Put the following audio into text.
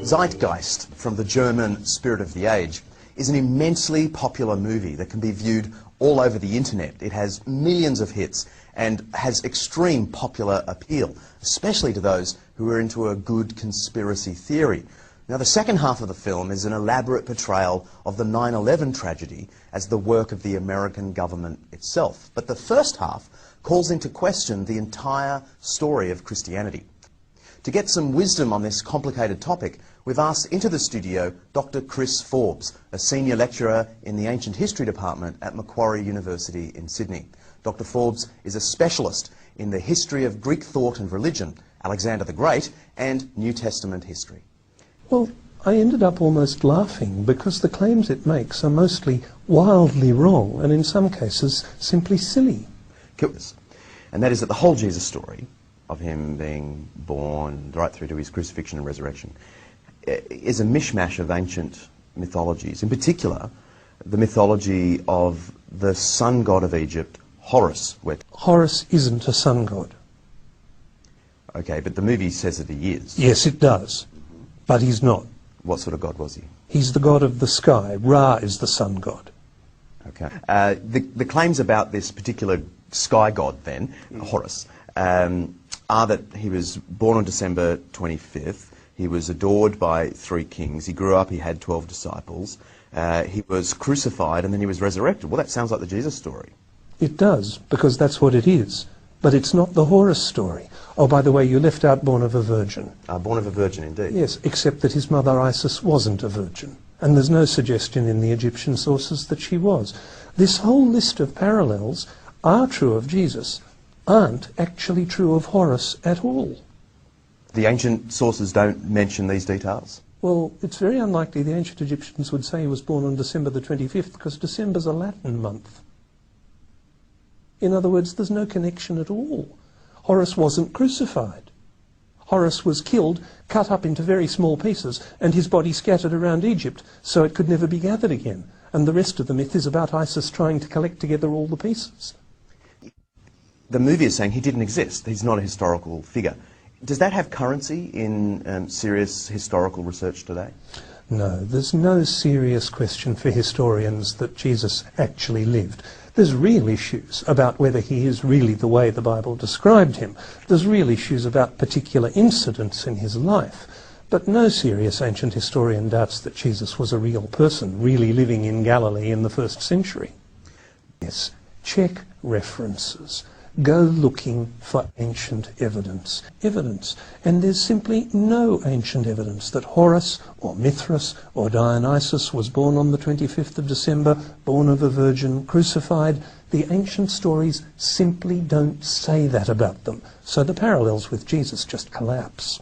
Zeigeist, from the German Spirit of the Age, is an immensely popular movie that can be viewed all over the internet. It has millions of hits and has extreme popular appeal, especially to those who are into a good conspiracy theory. Now, the second half of the film is an elaborate portrayal of the 9/11 tragedy as the work of the American government itself. But the first half calls into question the entire story of Christianity. To get some wisdom on this complicated topic, we've asked into the studio Dr. Chris Forbes, a senior lecturer in the Ancient History Department at Macquarie University in Sydney. Dr. Forbes is a specialist in the history of Greek thought and religion, Alexander the Great, and New Testament history. Well, I ended up almost laughing because the claims it makes are mostly wildly wrong and in some cases simply silly. And that is that the whole Jesus story of him being born right through to his crucifixion and resurrection is a mishmash of ancient mythologies. In particular, the mythology of the sun god of Egypt, Horus. Horus isn't a sun god. Okay, but the movie says that he is. Yes, it does. But he's not. What sort of god was he? He's the god of the sky. Ra is the sun god. Okay. The claims about this particular sky god then, Horus, are that he was born on December 25th. He was adored by 3 kings. He grew up, he had 12 disciples. He was crucified and then he was resurrected. Well, that sounds like the Jesus story. It does, because that's what it is. But it's not the Horus story. Oh, by the way, you left out born of a virgin. Born of a virgin, indeed. Yes, except that his mother Isis wasn't a virgin. And there's no suggestion in the Egyptian sources that she was. This whole list of parallels are true of Jesus, aren't actually true of Horus at all. The ancient sources don't mention these details? Well, it's very unlikely the ancient Egyptians would say he was born on December the 25th, because December's a Latin month. In other words, there's no connection at all. Horus wasn't crucified. Horus was killed, cut up into very small pieces, and his body scattered around Egypt, so it could never be gathered again. And the rest of the myth is about Isis trying to collect together all the pieces. The movie is saying he didn't exist. He's not a historical figure. Does that have currency in serious historical research today? No, there's no serious question for historians that Jesus actually lived. There's real issues about whether he is really the way the Bible described him. There's real issues about particular incidents in his life. But no serious ancient historian doubts that Jesus was a real person, really living in Galilee in the 1st century. Yes, check references. Go looking for ancient evidence. And there's simply no ancient evidence that Horus or Mithras or Dionysus was born on the 25th of December, born of a virgin, crucified. The ancient stories simply don't say that about them. So the parallels with Jesus just collapse.